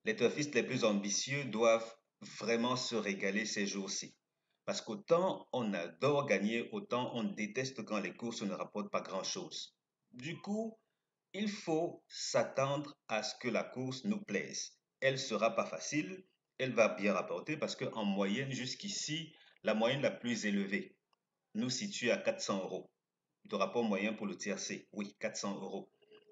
Les turfistes les plus ambitieux doivent vraiment se régaler ces jours-ci. Parce qu'autant on adore gagner, autant on déteste quand les courses ne rapportent pas grand-chose. Du coup, il faut s'attendre à ce que la course nous plaise. Elle sera pas facile, elle va bien rapporter parce qu'en moyenne, jusqu'ici, la moyenne la plus élevée nous situe à 400 euros. De rapport moyen pour le tiercé, oui, 400 euros.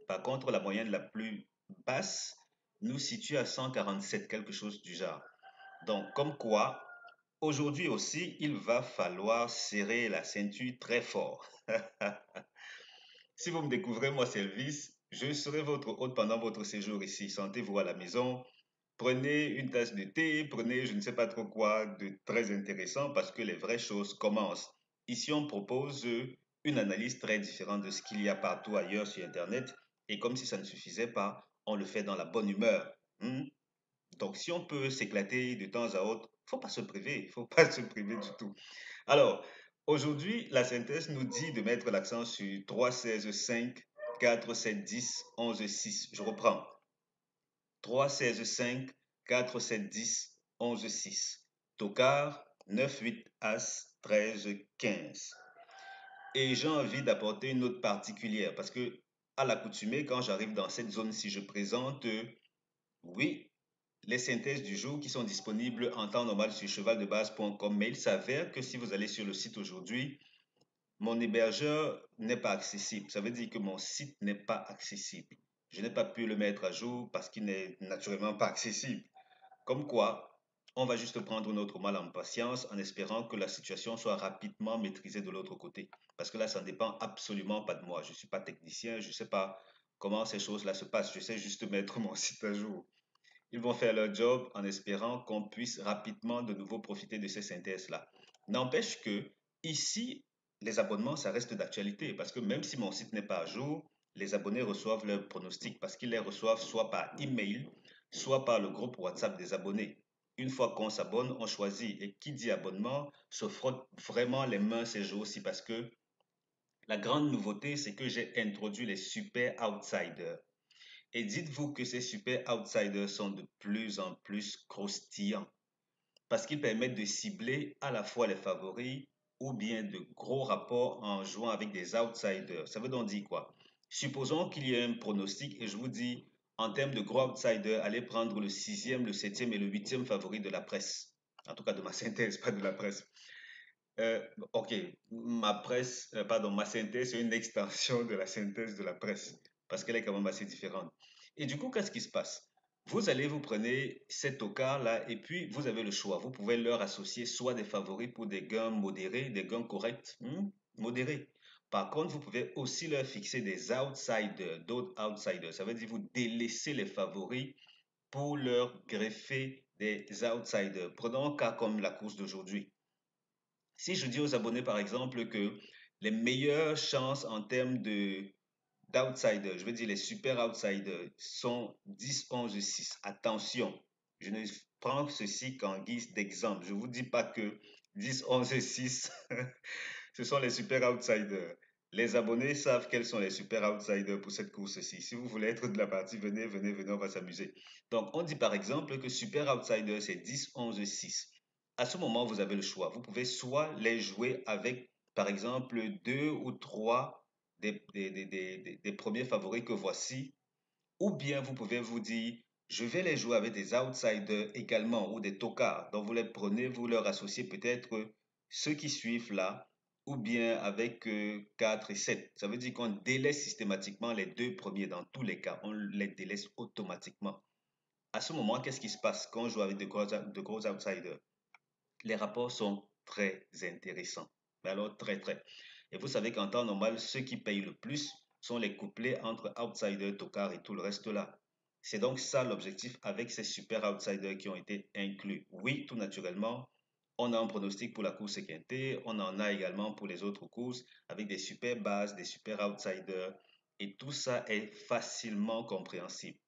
Par contre, la moyenne la plus basse nous situe à 147, quelque chose du genre. Donc, comme quoi, aujourd'hui aussi, il va falloir serrer la ceinture très fort. Si vous me découvrez, moi, c'est Elvis, je serai votre hôte pendant votre séjour ici. Sentez-vous à la maison. Prenez une tasse de thé, prenez je ne sais pas trop quoi de très intéressant parce que les vraies choses commencent. Ici, on propose une analyse très différente de ce qu'il y a partout ailleurs sur Internet. Et comme si ça ne suffisait pas, on le fait dans la bonne humeur. Hmm. Donc, si on peut s'éclater de temps à autre, faut pas se priver, faut pas se priver du tout. Alors, aujourd'hui, la synthèse nous dit de mettre l'accent sur 3, 16, 5, 4, 7, 10, 11, 6. Je reprends. 3, 16, 5, 4, 7, 10, 11, 6. Tocard, 9, 8, As, 13, 15. Et j'ai envie d'apporter une note particulière parce que, à l'accoutumée, quand j'arrive dans cette zone-ci, je présente, oui, les synthèses du jour qui sont disponibles en temps normal sur chevaldebase.com. Mais il s'avère que si vous allez sur le site aujourd'hui, mon hébergeur n'est pas accessible. Ça veut dire que mon site n'est pas accessible. Je n'ai pas pu le mettre à jour parce qu'il n'est naturellement pas accessible. Comme quoi, on va juste prendre notre mal en patience en espérant que la situation soit rapidement maîtrisée de l'autre côté. Parce que là, ça ne dépend absolument pas de moi. Je ne suis pas technicien, je ne sais pas comment ces choses-là se passent. Je sais juste mettre mon site à jour. Ils vont faire leur job en espérant qu'on puisse rapidement de nouveau profiter de ces synthèses-là. N'empêche que ici, les abonnements, ça reste d'actualité parce que même si mon site n'est pas à jour, les abonnés reçoivent leurs pronostics parce qu'ils les reçoivent soit par email, soit par le groupe WhatsApp des abonnés. Une fois qu'on s'abonne, on choisit. Et qui dit abonnement se frotte vraiment les mains ces jours-ci parce que la grande nouveauté, c'est que j'ai introduit les super outsiders. Et dites-vous que ces super outsiders sont de plus en plus croustillants parce qu'ils permettent de cibler à la fois les favoris ou bien de gros rapports en jouant avec des outsiders. Ça veut donc dire quoi? Supposons qu'il y ait un pronostic et je vous dis, en termes de gros outsiders, allez prendre le sixième, le septième et le huitième favori de la presse. En tout cas, de ma synthèse, pas de la presse. Euh, ok, ma presse, pardon, ma synthèse, c'est une extension de la synthèse de la presse, parce qu'elle est quand même assez différente. Et du coup, qu'est-ce qui se passe? Vous allez, vous prenez cet tocar-là, et puis vous avez le choix. Vous pouvez leur associer soit des favoris pour des gains modérés, des gains corrects, modérés. Par contre, vous pouvez aussi leur fixer des outsiders, d'autres outsiders. Ça veut dire vous délaissez les favoris pour leur greffer des outsiders. Prenons un cas comme la course d'aujourd'hui. Si je dis aux abonnés, par exemple, que les meilleures chances en termes de d'outsiders, je veux dire les super outsiders, sont 10, 11, 6. Attention, je ne prends ceci qu'en guise d'exemple. Je ne vous dis pas que 10, 11, 6, ce sont les super outsiders. Les abonnés savent quels sont les super outsiders pour cette course-ci. Si vous voulez être de la partie, venez, venez, venez, on va s'amuser. Donc, on dit par exemple que super outsider, c'est 10, 11, 6. À ce moment, vous avez le choix. Vous pouvez soit les jouer avec, par exemple, deux ou trois des premiers favoris que voici, ou bien vous pouvez vous dire, je vais les jouer avec des outsiders également ou des tocards. Donc vous les prenez, vous leur associez peut-être ceux qui suivent là, ou bien avec 4 et 7. Ça veut dire qu'on délaisse systématiquement les deux premiers dans tous les cas. On les délaisse automatiquement. À ce moment, qu'est-ce qui se passe quand on joue avec de gros outsiders? Les rapports sont très intéressants. Mais alors, très, très. Et vous savez qu'en temps normal, ceux qui payent le plus sont les couplets entre outsiders, tocards et tout le reste là. C'est donc ça l'objectif avec ces super outsiders qui ont été inclus. Oui, tout naturellement, on a un pronostic pour la course quintée, on en a également pour les autres courses avec des super bases, des super outsiders et tout ça est facilement compréhensible.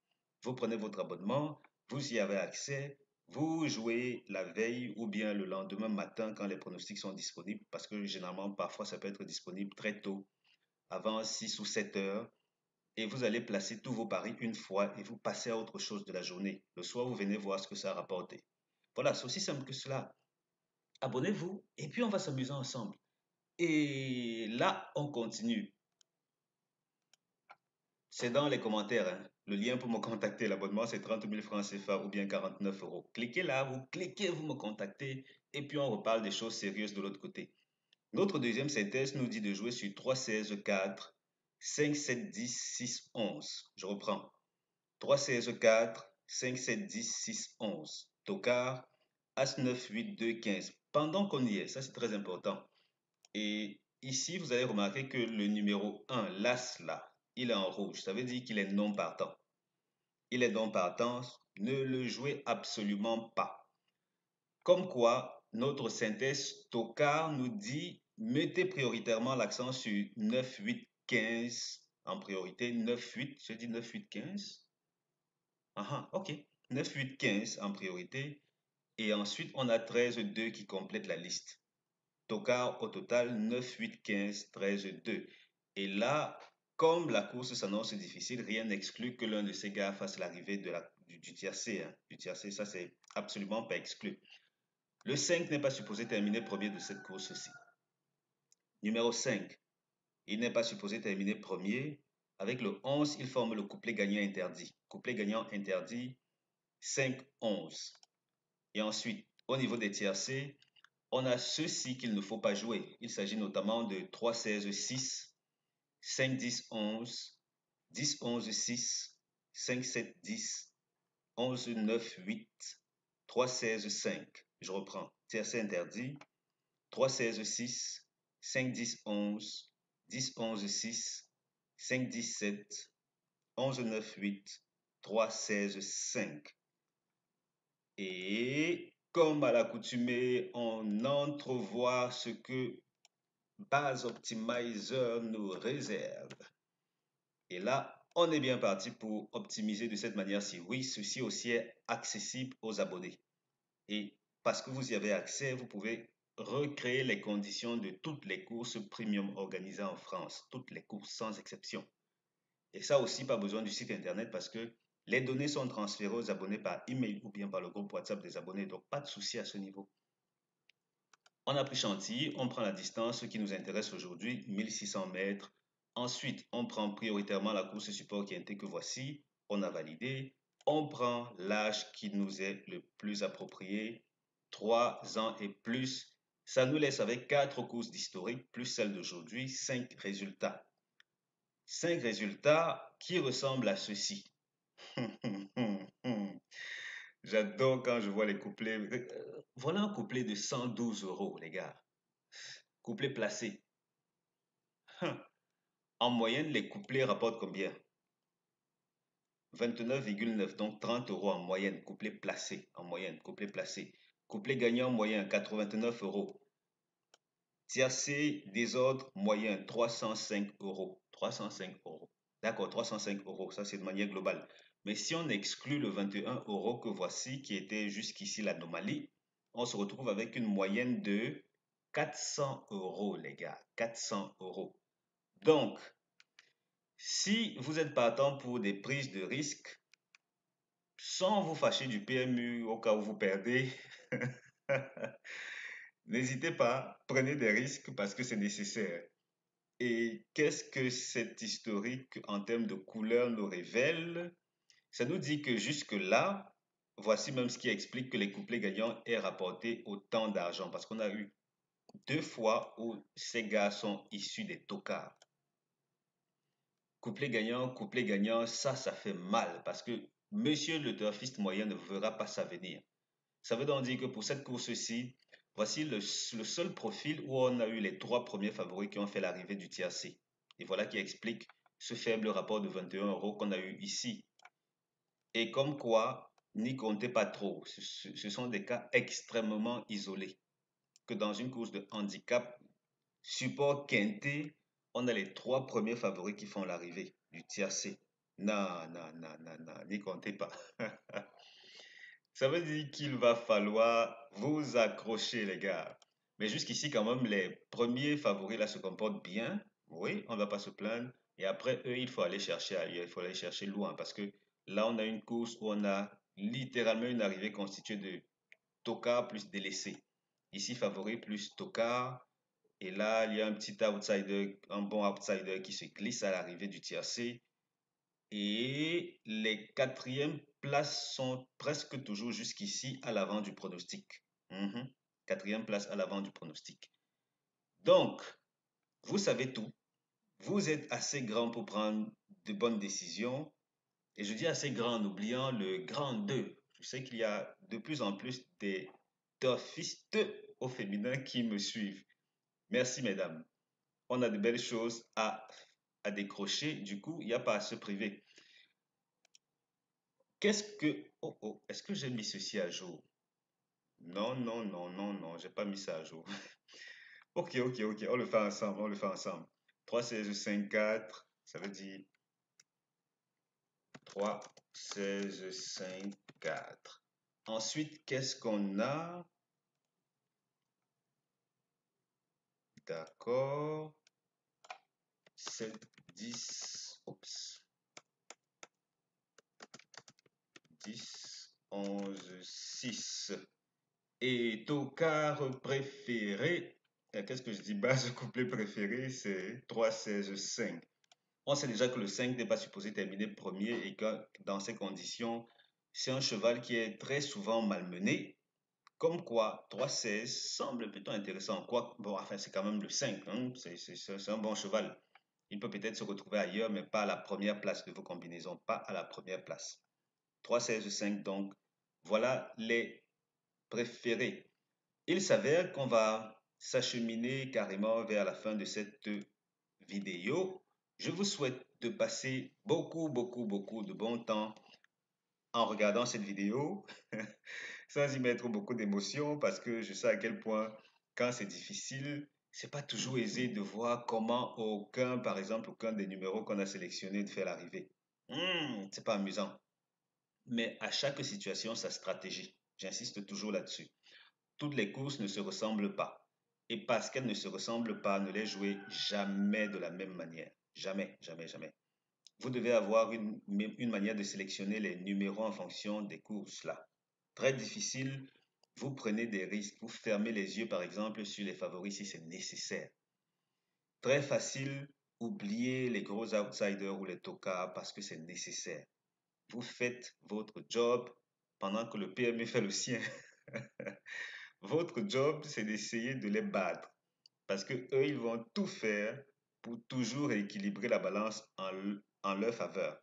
Vous prenez votre abonnement, vous y avez accès, vous jouez la veille ou bien le lendemain matin quand les pronostics sont disponibles, parce que généralement, parfois, ça peut être disponible très tôt, avant 6 ou 7 heures. et vous allez placer tous vos paris une fois et vous passez à autre chose de la journée. Le soir, vous venez voir ce que ça a rapporté. Voilà, c'est aussi simple que cela. Abonnez-vous et puis on va s'amuser ensemble. Et là, on continue. C'est dans les commentaires, hein. Le lien pour me contacter, l'abonnement, c'est 30 000 francs CFA ou bien 49 euros. Cliquez là, vous cliquez, vous me contactez et puis on reparle des choses sérieuses de l'autre côté. Notre deuxième synthèse nous dit de jouer sur 3, 16, 4, 5, 7, 10, 6, 11. Je reprends. 3, 16, 4, 5, 7, 10, 6, 11. Tocard, As, 9, 8, 2, 15. Pendant qu'on y est, ça c'est très important. Et ici, vous allez remarquer que le numéro 1, l'As là, il est en rouge. Ça veut dire qu'il est non partant. Il est non partant. Ne le jouez absolument pas. Comme quoi, notre synthèse Tocard nous dit mettez prioritairement l'accent sur 9, 8, 15 en priorité. 9, 8, je dis 9, 8, 15. Ah, ok. 9, 8, 15 en priorité. Et ensuite, on a 13, 2 qui complète la liste. Tocard au total 9, 8, 15, 13, 2. Et là, comme la course s'annonce difficile, rien n'exclut que l'un de ces gars fasse l'arrivée du tiercé. Hein. Du tiercé, ça c'est absolument pas exclu. Le 5 n'est pas supposé terminer premier de cette course-ci. Numéro 5, il n'est pas supposé terminer premier. Avec le 11, il forme le couplet gagnant interdit. Couplet gagnant interdit 5, 11. Et ensuite, au niveau des tiercés, on a ceux-ci qu'il ne faut pas jouer. Il s'agit notamment de 3, 16, 6, 5, 10, 11, 10, 11, 6, 5, 7, 10, 11, 9, 8, 3, 16, 5. Je reprends. Tiercé interdit. 3, 16, 6, 5, 10, 11, 10, 11, 6, 5, 17, 11, 9, 8, 3, 16, 5. Et comme à l'accoutumée, on entrevoit ce que Base Optimizer nous réserve. Et là, on est bien parti pour optimiser de cette manière-ci. Oui, ceci aussi est accessible aux abonnés. Et parce que vous y avez accès, vous pouvez recréer les conditions de toutes les courses premium organisées en France. Toutes les courses sans exception. Et ça aussi, pas besoin du site internet parce que les données sont transférées aux abonnés par email ou bien par le groupe WhatsApp des abonnés. Donc, pas de souci à ce niveau. On a pris Chantilly, on prend la distance qui nous intéresse aujourd'hui, 1600 mètres. Ensuite, on prend prioritairement la course support qui indique que voici, on a validé. On prend l'âge qui nous est le plus approprié, 3 ans et plus. Ça nous laisse avec 4 courses d'historique, plus celle d'aujourd'hui, 5 résultats. 5 résultats qui ressemblent à ceci. J'adore quand je vois les couplets. Voilà un couplet de 112 euros, les gars. Couplet placé. En moyenne, les couplets rapportent combien? 29,9, donc 30 euros en moyenne. Couplet placé, en moyenne, couplet placé. Couplet gagnant moyen, 89 euros. Tiercé, désordre, moyen, 305 euros. 305 euros. D'accord, 305 euros, ça c'est de manière globale. Mais si on exclut le 21 euros que voici, qui était jusqu'ici l'anomalie, on se retrouve avec une moyenne de 400 euros, les gars. 400 euros. Donc, si vous êtes partant pour des prises de risques, sans vous fâcher du PMU au cas où vous perdez, n'hésitez pas, prenez des risques parce que c'est nécessaire. Et qu'est-ce que cet historique en termes de couleur nous révèle? Ça nous dit que jusque-là, voici même ce qui explique que les couplets gagnants aient rapporté autant d'argent. Parce qu'on a eu 2 fois où ces gars sont issus des tocards. Couplet gagnant, ça fait mal. Parce que monsieur le turfiste moyen ne verra pas ça venir. Ça veut donc dire que pour cette course-ci, voici le seul profil où on a eu les 3 premiers favoris qui ont fait l'arrivée du tiercé. Et voilà qui explique ce faible rapport de 21 euros qu'on a eu ici. Et comme quoi, n'y comptez pas trop. Ce sont des cas extrêmement isolés. Que dans une course de handicap, support quinté, on a les 3 premiers favoris qui font l'arrivée du tiercé. Non, non, non, non, non, n'y comptez pas. Ça veut dire qu'il va falloir vous accrocher, les gars. Mais jusqu'ici, quand même, les premiers favoris là se comportent bien. Oui, on ne va pas se plaindre. Et après, eux, il faut aller chercher ailleurs, il faut aller chercher loin parce que là, on a une course où on a littéralement une arrivée constituée de tocard plus délaissé. Ici, favori plus tocard. Et là, il y a un petit outsider, un bon outsider qui se glisse à l'arrivée du tiercé. Et les quatrièmes places sont presque toujours jusqu'ici à l'avant du pronostic. Mhm. Quatrième place à l'avant du pronostic. Donc, vous savez tout. Vous êtes assez grand pour prendre de bonnes décisions. Et je dis assez grand en oubliant le grand 2. Je sais qu'il y a de plus en plus des turfistes au féminin qui me suivent. Merci, mesdames. On a de belles choses à décrocher. Du coup, il n'y a pas à se priver. Qu'est-ce que... Oh, oh, est-ce que j'ai mis ceci à jour? Non, non, non, non, non, j'ai pas mis ça à jour. Ok, ok, ok, on le fait ensemble, on le fait ensemble. 3, 16, 5, 4, ça veut dire 3, 16, 5, 4. Ensuite, qu'est-ce qu'on a? D'accord. 7, 10, oups. 10, 11, 6. Et tocard préféré, qu'est-ce que je dis? Base couplet préféré, c'est 3, 16, 5. On sait déjà que le 5 n'est pas supposé terminer premier et que dans ces conditions, c'est un cheval qui est très souvent malmené. Comme quoi, 3-16 semble plutôt intéressant. Quoi, bon, enfin, c'est quand même le 5, hein, c'est un bon cheval. Il peut peut-être se retrouver ailleurs, mais pas à la première place de vos combinaisons, pas à la première place. 3-16-5, donc, voilà les préférés. Il s'avère qu'on va s'acheminer carrément vers la fin de cette vidéo. Je vous souhaite de passer beaucoup, beaucoup, beaucoup de bon temps en regardant cette vidéo, sans y mettre beaucoup d'émotion, parce que je sais à quel point, quand c'est difficile, c'est pas toujours aisé de voir comment aucun, par exemple, aucun des numéros qu'on a sélectionnés fait l'arrivée. C'est pas amusant. Mais à chaque situation, sa stratégie. J'insiste toujours là-dessus. Toutes les courses ne se ressemblent pas. Et parce qu'elles ne se ressemblent pas, ne les jouez jamais de la même manière. Jamais, jamais, jamais. Vous devez avoir une manière de sélectionner les numéros en fonction des courses là. Très difficile, vous prenez des risques, vous fermez les yeux par exemple sur les favoris si c'est nécessaire. Très facile, oubliez les gros outsiders ou les tocards parce que c'est nécessaire. Vous faites votre job pendant que le PMU fait le sien. Votre job, c'est d'essayer de les battre parce que eux, ils vont tout faire pour toujours équilibrer la balance en leur faveur.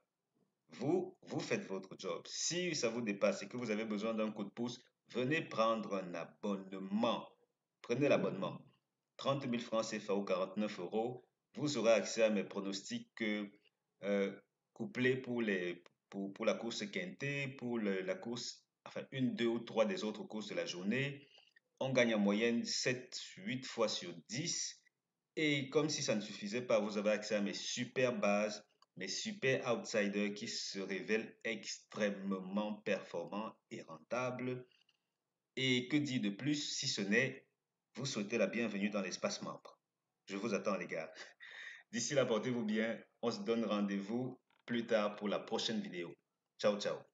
Vous faites votre job. Si ça vous dépasse et que vous avez besoin d'un coup de pouce, venez prendre un abonnement. Prenez l'abonnement. 30 000 francs CFA ou 49 euros. Vous aurez accès à mes pronostics euh, couplés pour la course quintée, pour la course, enfin une, deux ou trois des autres courses de la journée. On gagne en moyenne 7, 8 fois sur 10. Et comme si ça ne suffisait pas, vous avez accès à mes super bases, mes super outsiders qui se révèlent extrêmement performants et rentables. Et que dire de plus si ce n'est vous souhaiter la bienvenue dans l'espace membre. Je vous attends les gars. D'ici là, portez-vous bien. On se donne rendez-vous plus tard pour la prochaine vidéo. Ciao, ciao.